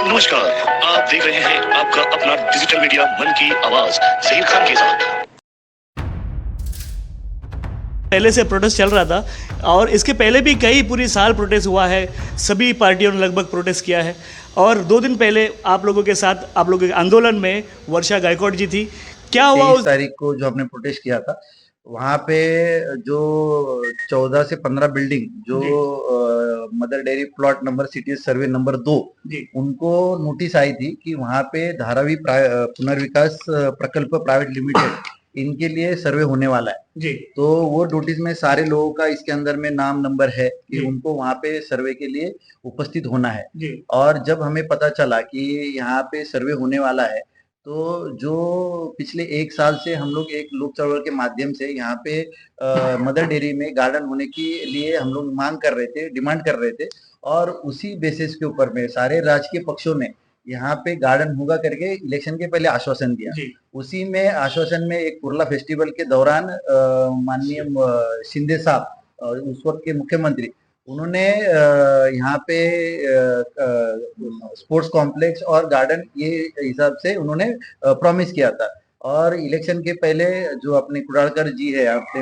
नमस्कार, आप देख रहे हैं आपका अपना डिजिटल मीडिया मन की आवाज जहीर खान के साथ। पहले से प्रोटेस्ट चल रहा था और इसके पहले भी कई पूरी साल प्रोटेस्ट हुआ है। सभी पार्टियों ने लगभग प्रोटेस्ट किया है और 2 दिन पहले आप लोगों के साथ आप लोगों के आंदोलन में वर्षा गायकवाड़ जी थी। क्या हुआ 23 तारीख को जो हमने प्रोटेस्ट किया था वहाँ पे जो 14 से 15 बिल्डिंग जो mother dairy plot number city survey number 2 उनको नोटिस आई थी कि वहाँ पे धारावी पुनर्विकास प्रकल्प प्राइवेट लिमिटेड इनके लिए सर्वे होने वाला है तो वो नोटिस में सारे लोगों का इसके अंदर में नाम नंबर है कि उनको वहाँ पे सर्वे के लिए उपस्थित होना है। और जब हमें पता चला कि यहाँ पे सर्वे होने वाला है तो जो पिछले 1 साल से हम लोग एक लोक चळवळ के माध्यम से यहाँ पे मदर डेयरी में गार्डन होने के लिए हम लोग मांग कर रहे थे, डिमांड कर रहे थे और उसी बेसिस के ऊपर में सारे राजकीय पक्षों ने यहाँ पे गार्डन होगा करके इलेक्शन के पहले आश्वासन दिया। उसी में आश्वासन में एक कुर्ला फेस्टिवल के दौरान माननीय शिंदे साहब उस वक्त के मुख्यमंत्री उन्होंने यहाँ पे स्पोर्ट्स कॉम्प्लेक्स और गार्डन ये हिसाब से उन्होंने प्रॉमिस किया था। और इलेक्शन के पहले जो अपने कुडालकर जी है अपने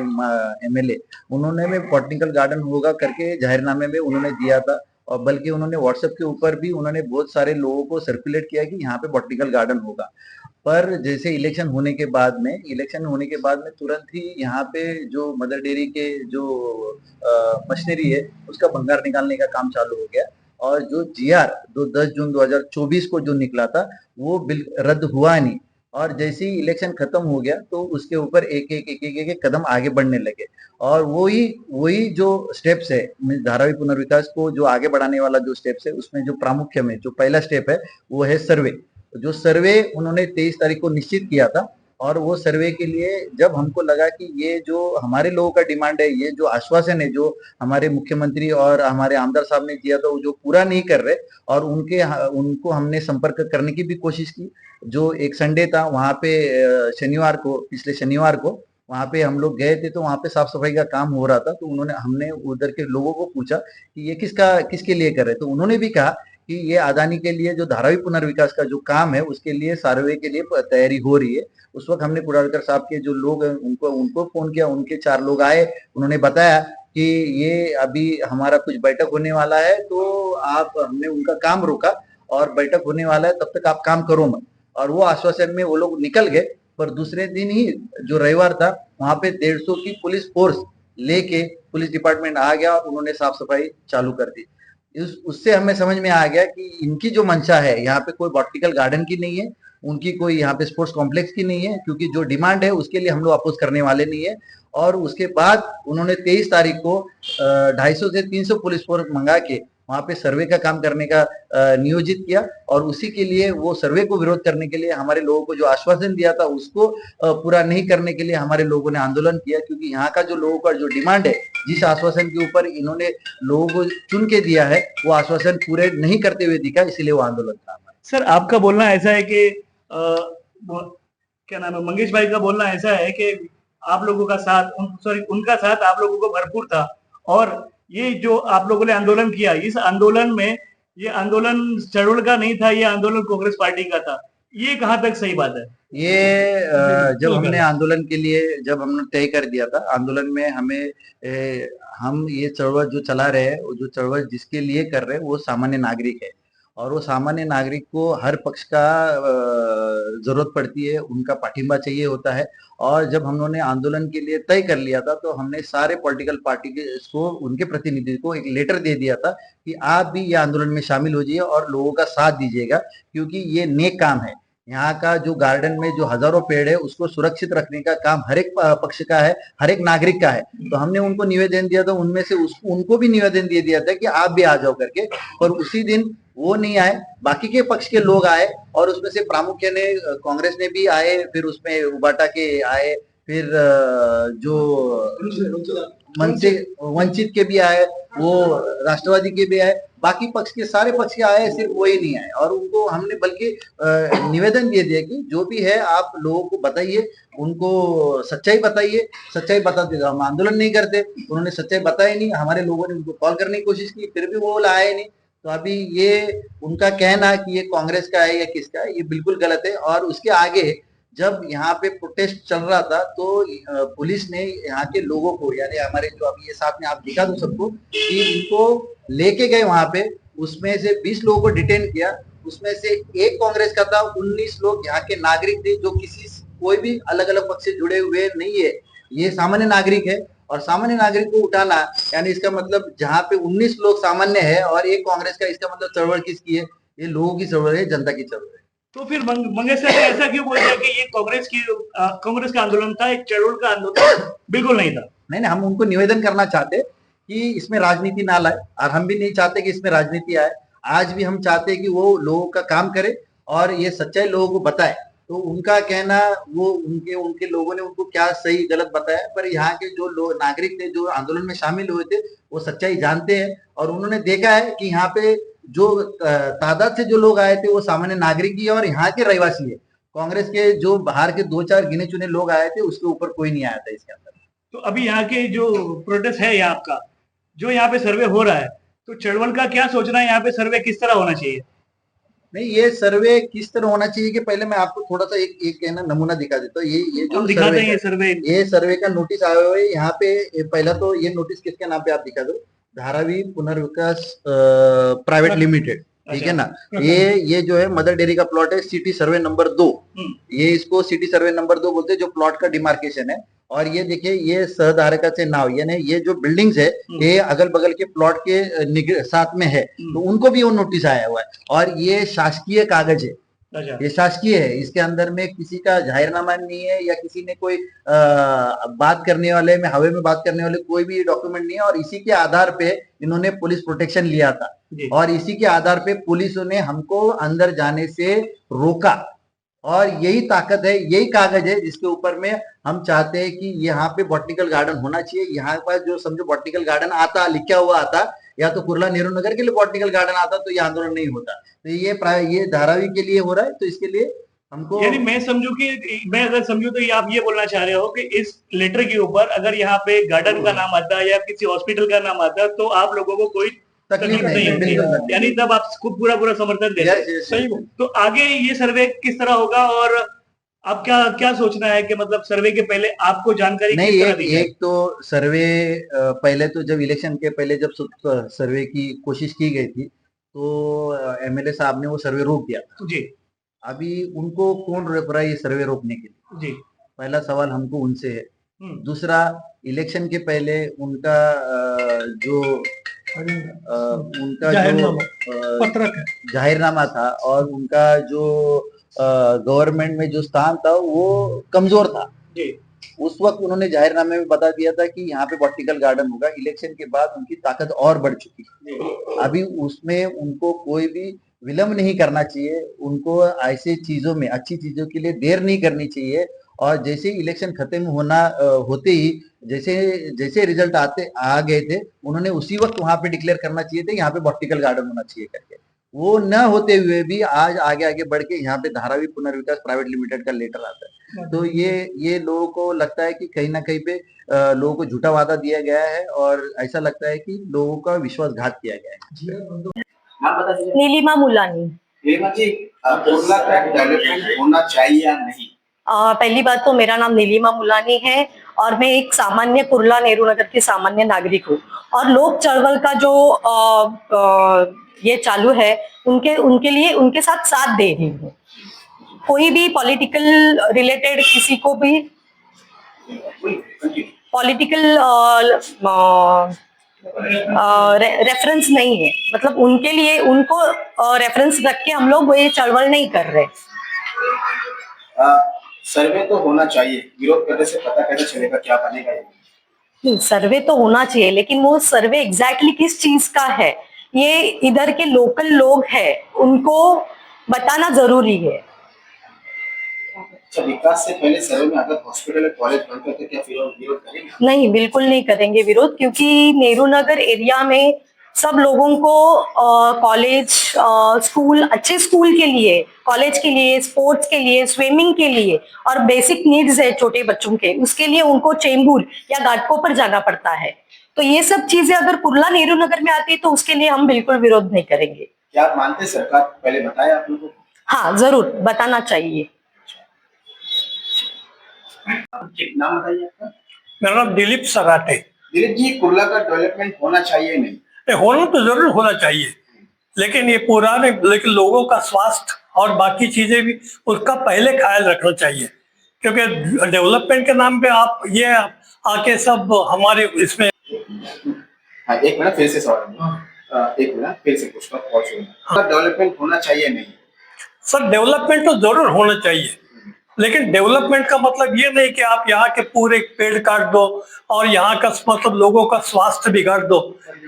एमएलए उन्होंने में बॉटनिकल गार्डन होगा करके जाहिरनामे में उन्होंने दिया था और बल्कि उन्होंने व्हाट्सएप के ऊपर भी उन्होंने बहुत सारे लोगों को सर्कुलेट किया कि यहाँ पे बॉटनिकल गार्डन होगा। पर जैसे इलेक्शन होने के बाद में तुरंत ही यहाँ पे जो मदर डेयरी के जो मशीनरी है उसका भंगार निकालने का काम चालू हो गया और जो जीआर 10 जून 2024 को जो निकला था वो बिल रद्द हुआ नहीं। और जैसे ही इलेक्शन खत्म हो गया तो उसके ऊपर एक कदम आगे बढ़ने लगे और वही जो स्टेप्स है धारावी पुनर्विकास को जो आगे बढ़ाने वाला जो स्टेप्स है उसमें जो प्रामुख्य में जो पहला स्टेप है वो है सर्वे। जो सर्वे उन्होंने 23 तारीख को निश्चित किया था और वो सर्वे के लिए जब हमको लगा कि ये जो हमारे लोगों का डिमांड है, ये जो आश्वासन है जो हमारे मुख्यमंत्री और हमारे आमदार साहब ने दिया था वो जो पूरा नहीं कर रहे और उनको हमने संपर्क करने की भी कोशिश की। जो एक संडे था वहाँ पे पिछले शनिवार को वहाँ पे हम लोग गए थे तो वहाँ पे साफ सफाई का काम हो रहा था तो हमने उधर के लोगों को पूछा कि ये किसके लिए कर रहे, तो उन्होंने भी कहा कि ये अदानी के लिए जो धारावी पुनर्विकास का जो काम है उसके लिए सर्वे के लिए तैयारी हो रही है। उस वक्त हमने कुडालकर साहब के जो लोग हैं उनको फोन किया, उनके 4 लोग आए, उन्होंने बताया कि ये अभी हमारा कुछ बैठक होने वाला है तो हमने उनका काम रोका और बैठक होने वाला है तब तक आप काम करो मत। और वो आश्वासन में वो लोग निकल गए। पर दूसरे दिन ही जो रविवार था वहां पे 150 की पुलिस फोर्स लेके पुलिस डिपार्टमेंट आ गया और उन्होंने साफ सफाई चालू कर दी। उससे हमें समझ में आ गया कि इनकी जो मंशा है यहाँ पे कोई बॉटनिकल गार्डन की नहीं है, उनकी कोई यहाँ पे स्पोर्ट्स कॉम्प्लेक्स की नहीं है, क्योंकि जो डिमांड है उसके लिए हम लोग अपोज करने वाले नहीं है। और उसके बाद उन्होंने 23 तारीख को 250 से 300 पुलिस फोर्स मंगा के वहां पे सर्वे का काम करने का नियोजित किया और उसी के लिए वो सर्वे को विरोध करने के लिए हमारे लोगों को जो आश्वासन दिया था उसको पूरा नहीं करने के लिए हमारे लोगों ने आंदोलन किया। क्योंकि यहाँ का जो लोगों का जो डिमांड है, जिस आश्वासन के ऊपर इन्होंने लोगों को चुन के दिया है वो आश्वासन पूरे नहीं करते हुए दिखा, इसीलिए वो आंदोलन था। सर आपका बोलना ऐसा है कि क्या नाम है, मंगेश भाई का बोलना ऐसा है कि आप लोगों का साथ उनका साथ आप लोगों को भरपूर था और ये जो आप लोगों ने आंदोलन किया, इस आंदोलन में ये आंदोलन चळवळ का नहीं था, ये आंदोलन कांग्रेस पार्टी का था, ये कहाँ तक सही बात है? ये जब हमने आंदोलन के लिए जब हमने तय कर दिया था आंदोलन में हम ये चळवळ जो चला रहे हैं, जो चळवळ जिसके लिए कर रहे हैं वो सामान्य नागरिक है और वो सामान्य नागरिक को हर पक्ष का जरूरत पड़ती है, उनका पाठिंबा चाहिए होता है। और जब हमने आंदोलन के लिए तय कर लिया था तो हमने सारे पॉलिटिकल पार्टी को उनके प्रतिनिधि को एक लेटर दे दिया था कि आप भी ये आंदोलन में शामिल हो जाइए और लोगों का साथ दीजिएगा, क्योंकि ये नेक काम है। यहाँ का जो गार्डन में जो हजारों पेड़ है उसको सुरक्षित रखने का काम हर एक पक्ष का है, हर एक नागरिक का है। तो हमने उनको निवेदन दिया था, उनमें से उनको भी निवेदन दे दिया था कि आप भी आ जाओ करके। पर उसी दिन वो नहीं आए, बाकी के पक्ष के लोग आए और उसमें से प्रामुख्य ने कांग्रेस ने भी आए, फिर उसमें उबाटा के आए, फिर जो वंचित के भी आए, वो राष्ट्रवादी के भी आए, बाकी पक्ष के सारे पक्ष के आए, सिर्फ वही नहीं आए। और उनको हमने बल्कि निवेदन दे दिया कि जो भी है आप लोगों को बताइए, उनको सच्चाई बताइए, सच्चाई बताते हम आंदोलन नहीं करते। उन्होंने सच्चाई बताई नहीं, हमारे लोगों ने उनको कॉल करने की कोशिश की, फिर भी वो आए नहीं। तो अभी ये उनका कहना कि ये कांग्रेस का है या किसका है, ये बिल्कुल गलत है। और उसके आगे जब यहाँ पे प्रोटेस्ट चल रहा था तो पुलिस ने यहाँ के लोगों को, यानी हमारे जो अभी ये साथ में आप दिखा दो सबको कि इनको लेके गए वहां पे, उसमें से 20 लोगों को डिटेन किया, उसमें से एक कांग्रेस का था, 19 लोग यहाँ के नागरिक थे जो किसी कोई भी अलग अलग पक्ष से जुड़े हुए नहीं है, ये सामान्य नागरिक है। और सामान्य नागरिक को उठाना, यानी इसका मतलब जहाँ पे 19 लोग सामान्य है और एक कांग्रेस का, इसका मतलब चळवळ किसकी है? ये लोगों की चळवळ है, जनता की चळवळ है। तो फिर मंगेश सर ने ऐसा क्यों बोल दिया कि ये कांग्रेस का आंदोलन था, एक चळवळ का आंदोलन बिल्कुल नहीं था? नहीं, हम उनको निवेदन करना चाहते कि इसमें राजनीति ना लाए, और हम भी नहीं चाहते कि इसमें राजनीति आए। आज भी हम चाहते हैं कि वो लोगों का काम करे और ये सच्चाई लोगों को बताए। तो उनका कहना, वो उनके लोगों ने उनको क्या सही गलत बताया, पर यहाँ के जो लोग नागरिक थे जो आंदोलन में शामिल हुए थे वो सच्चाई जानते हैं और उन्होंने देखा है कि यहाँ पे जो तादाद से जो लोग आए थे वो सामान्य नागरिक ही है और यहाँ के रहवासी है। कांग्रेस के जो बाहर के 2-4 गिने चुने लोग आए थे उसके ऊपर कोई नहीं आया था इसके अंदर। तो अभी यहाँ के जो प्रोटेस्ट है यहाँ आपका, जो यहाँ पे सर्वे हो रहा है, तो चळवळ का क्या सोचना है, यहाँ पे सर्वे किस तरह होना चाहिए? नहीं, ये सर्वे किस तरह होना चाहिए कि पहले मैं आपको थोड़ा सा एक कहना नमूना दिखा देता हूँ। ये जो दिखाते हैं ये सर्वे का नोटिस आया हुआ है यहाँ पे। पहला तो ये नोटिस किसके नाम पे आप दिखा दो, धारावी पुनर्विकास प्राइवेट लिमिटेड, ठीक है ना। ये जो है मदर डेयरी का प्लॉट है, सिटी सर्वे नंबर 2, ये इसको सिटी सर्वे नंबर 2 बोलते हैं, जो प्लॉट का डिमार्केशन है। और ये देखिए, ये सहधारकाचे नाव, यानी ये जो बिल्डिंग्स है ये अगल बगल के प्लॉट के साथ में है, तो उनको भी वो नोटिस आया हुआ है। और ये शासकीय कागज है, ये शासकीय है, इसके अंदर में किसी का जाहिरनामा नहीं है या किसी ने कोई बात करने वाले में, हवे में बात करने वाले कोई भी डॉक्यूमेंट नहीं है। और इसी के आधार पे इन्होंने पुलिस प्रोटेक्शन लिया था और इसी के आधार पे पुलिस ने हमको अंदर जाने से रोका। और यही ताकत है, यही कागज है जिसके ऊपर में हम चाहते हैं कि यहाँ पे बॉटनिकल गार्डन होना चाहिए। यहाँ पर जो समझो बॉटनिकल गार्डन आता, लिखा हुआ आता, या तो कुर्ला नेहरू नगर के लिए बॉटनिकल गार्डन आता तो ये आंदोलन नहीं होता। तो ये धारावी के लिए हो रहा है, तो इसके लिए हमको, यानी मैं अगर समझू तो ये आप ये बोलना चाह रहे हो कि इस लेटर के ऊपर अगर यहाँ पे गार्डन का नाम आता या किसी हॉस्पिटल का नाम आता तो आप लोगों को कोई तकलीफ नहीं होती, यानी तब आप पूरा समर्थन देते हैं। सही। तो आगे ये सर्वे किस तरह होगा और आप क्या सोचना है कि मतलब सर्वे के पहले आपको जानकारी नहीं, एक तो सर्वे पहले तो जब इलेक्शन के पहले जब सर्वे की कोशिश की गई थी तो एमएलए साहब ने वो सर्वे रोक दिया था जी। अभी उनको कौन रोक रहा है ये सर्वे रोकने के लिए जी? पहला सवाल हमको उनसे है। दूसरा, इलेक्शन के पहले उनका जो जाहिरनामा था और उनका जो गवर्नमेंट में जो स्थान था वो कमजोर था जी। उस वक्त उन्होंने जाहिरनामे में बता दिया था कि यहाँ पे बॉटनिकल गार्डन होगा। इलेक्शन के बाद उनकी ताकत और बढ़ चुकी है। अभी उसमें उनको कोई भी विलंब नहीं करना चाहिए, उनको ऐसे चीजों में, अच्छी चीजों के लिए देर नहीं करनी चाहिए। और जैसे इलेक्शन खत्म होते ही जैसे रिजल्ट आ गए थे, उन्होंने उसी वक्त वहां पे डिक्लेयर करना चाहिए थे यहाँ पे बॉटनिकल गार्डन होना चाहिए करके। वो न होते हुए भी आज आगे बढ़ के यहाँ पे धारावी पुनर्विकास प्राइवेट लिमिटेड का लेटर आता है। तो ये लोगों को लगता है कि कहीं ना कहीं पे लोगों को झूठा वादा दिया गया है और ऐसा लगता है कि लोगों का विश्वासघात किया गया है। नीलिमा मुलानी। नीलिमा जी, कुर्ला ट्रैक डेवलपमेंट होना चाहिए या नहीं? पहली बात तो मेरा नाम नीलिमा मुलानी है और मैं एक सामान्य कुर्ला नेहरू नगर की सामान्य नागरिक हूँ। और लोक चळवळ का जो ये चालू है उनके लिए उनके साथ दे रही हूँ। कोई भी पॉलिटिकल रिलेटेड किसी को भी पॉलिटिकल रेफरेंस नहीं है, मतलब उनके लिए उनको रेफरेंस रख के हम लोग ये चळवळ नहीं कर रहे। सर्वे तो होना चाहिए, विरोध करने से पता कैसे चलेगा क्या बनेगा? नहीं, सर्वे तो होना चाहिए, लेकिन वो सर्वे एग्जैक्टली किस चीज का है ये इधर के लोकल लोग हैं, उनको बताना जरूरी है। अच्छा, विकास से पहले सर्वे में अगर हॉस्पिटल कॉलेज बनते तो क्या विरोध करेंगे? नहीं, बिल्कुल नहीं करेंगे विरोध, क्योंकि नेहरू नगर एरिया में सब लोगों को कॉलेज, स्कूल, अच्छे स्कूल के लिए, कॉलेज के लिए, स्पोर्ट्स के लिए, स्विमिंग के लिए और बेसिक नीड्स है छोटे बच्चों के, उसके लिए उनको चेंबूर या घाटकोपर जाना पड़ता है। तो ये सब चीजें अगर कुर्ला नेहरू नगर में आती है तो उसके लिए हम बिल्कुल विरोध नहीं करेंगे। क्या आप मानते हैं सरकार पहले बताए आप लोगों को? हाँ, जरूर बताना चाहिए। नाम बताइए आपका। मेरा नाम दिलीप सराटे। दिलीप जी, कुर्ला का डेवलपमेंट होना चाहिए नहीं? होना तो जरूर होना चाहिए, लेकिन ये पुराने लेकिन लोगों का स्वास्थ्य और बाकी चीजें भी उसका पहले ख्याल रखना चाहिए, क्योंकि डेवलपमेंट के नाम पे आप ये आके सब हमारे इसमें। हाँ, एक मिनट फिर से सवाल, एक मिनट फिर से पूछता हूँ। डेवलपमेंट होना चाहिए नहीं? सर, डेवलपमेंट तो जरूर होना चाहिए, लेकिन डेवलपमेंट का मतलब ये नहीं कि आप यहाँ के पूरे पेड़ काट दो और यहाँ का मतलब लोगों का स्वास्थ्य बिगाड़ दो,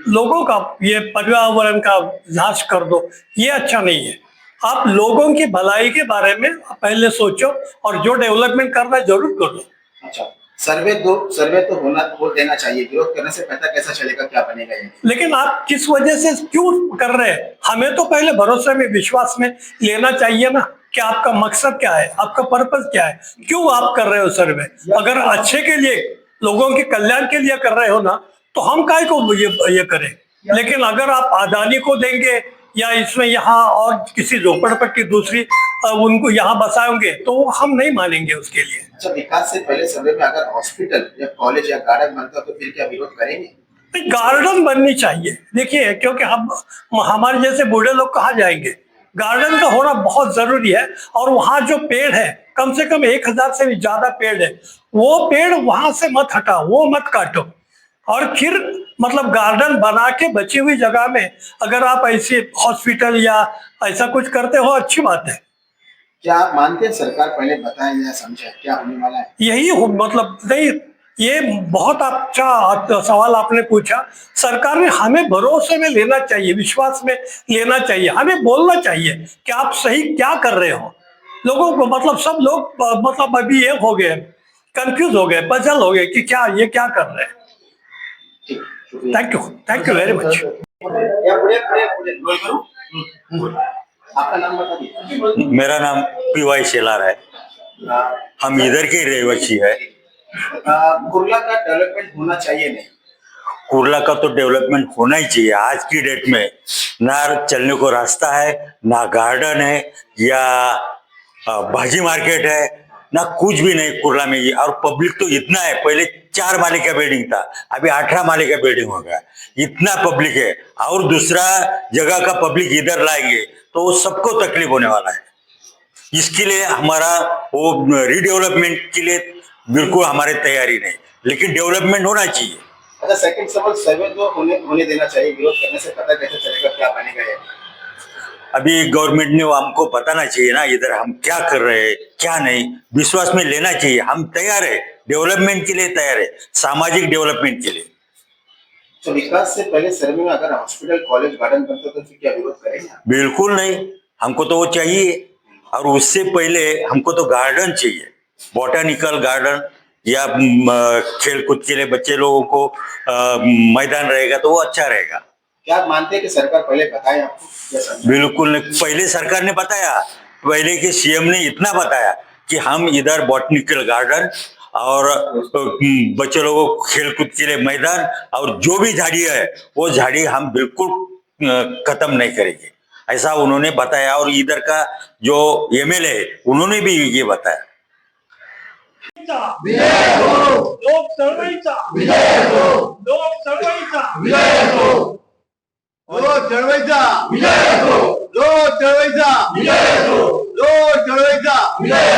लोगों का ये पर्यावरण का नाश कर दो, ये अच्छा नहीं है। आप लोगों की भलाई के बारे में पहले सोचो और जो डेवलपमेंट करना है जरूर करो। अच्छा, सर्वे तो हो देना चाहिए। विरोध करने से पता कैसा चलेगा क्या बनेगा ये? लेकिन आप किस वजह से क्यों कर रहे हैं? हमें तो पहले भरोसे में विश्वास में लेना चाहिए ना कि आपका मकसद क्या है, आपका पर्पस क्या है, क्यों आप कर रहे हो सर्वे। अगर अच्छे के लिए, लोगों के कल्याण के लिए कर रहे हो ना, तो हम काहे को ये करें। लेकिन अगर आप अदानी को देंगे या इसमें यहाँ और किसी झोपड़पट्टी दूसरी उनको यहाँ बसाएंगे तो हम नहीं मानेंगे उसके लिए। अच्छा, विकास से पहले सर्वे में अगर हॉस्पिटल या कॉलेज या गार्डन बनता तो फिर क्या विरोध करेंगे? गार्डन बननी चाहिए, देखिए, क्योंकि हमारे जैसे बूढ़े लोग कहाँ जाएंगे। गार्डन का होना बहुत जरूरी है, और वहाँ जो पेड़ है कम से कम 1000 से भी ज्यादा पेड़ है, वो पेड़ वहां से मत हटाओ, वो मत काटो। और फिर मतलब गार्डन बना के बची हुई जगह में अगर आप ऐसे हॉस्पिटल या ऐसा कुछ करते हो, अच्छी बात है। क्या आप मानते हैं सरकार पहले बताए या समझे क्या होने वाला है? यही मतलब नहीं, ये बहुत अच्छा सवाल आपने पूछा। सरकार ने हमें भरोसे में लेना चाहिए, विश्वास में लेना चाहिए, हमें बोलना चाहिए कि आप सही क्या कर रहे हो। लोगों को मतलब सब लोग मतलब अभी ये हो गए, कंफ्यूज हो गए, पजल हो गए कि क्या ये क्या कर रहे हैं। Thank you very much. आपका नाम बता दीजिए। मेरा नाम पीवाई शेलार है, हम इधर के रहवासी है। कुर्ला का डेवलपमेंट होना चाहिए नहीं? कुर्ला का तो डेवलपमेंट होना ही चाहिए। आज की डेट में ना चलने को रास्ता है, ना गार्डन है या भाजी मार्केट है, ना कुछ भी नहीं कुर्ला में। और पब्लिक तो इतना है, पहले 4 माले का बिल्डिंग था, अभी 18 माले का बिल्डिंग हो गया। इतना पब्लिक है, और दूसरा जगह का पब्लिक इधर लाएंगे तो सबको तकलीफ होने वाला है। इसके लिए हमारा वो रीडेवलपमेंट के लिए बिल्कुल हमारी तैयारी नहीं, लेकिन डेवलपमेंट होना चाहिए। अच्छा, सेकंड सवाल, सर्वे तो होने देना चाहिए। विरोध करने से पता कैसे चलेगा क्या बनेगा ये? अभी गवर्नमेंट ने हमको बताना चाहिए ना इधर हम क्या कर रहे हैं क्या नहीं, विश्वास में लेना चाहिए। हम तैयार है, डेवलपमेंट के लिए तैयार है, सामाजिक डेवलपमेंट के लिए। तो विकास से पहले सर्वे में अगर हॉस्पिटल कॉलेज गार्डन बनता तो फिर क्या विरोध करेंगे? बिल्कुल नहीं, हमको तो वो चाहिए। और उससे पहले हमको तो गार्डन चाहिए, बॉटनिकल गार्डन या खेल कूद के लिए बच्चे लोगों को मैदान रहेगा तो वो अच्छा रहेगा। क्या आप मानते हैं कि सरकार पहले बताए आपको? बिल्कुल नहीं, पहले सरकार ने बताया, पहले के सीएम ने इतना बताया कि हम इधर बॉटनिकल गार्डन और बच्चे लोगों को खेल कूद के लिए मैदान और जो भी झाड़ी है वो झाड़ी हम बिल्कुल खत्म नहीं करेंगे, ऐसा उन्होंने बताया। और इधर का जो एमएलए है उन्होंने भी ये बताया। लोक चळवळीचा विजय हो, लोक चळवळीचा विजय हो, लोक चळवळीचा विजय हो, लोक चळवळीचा विजय हो, लोक चळवळीचा विजय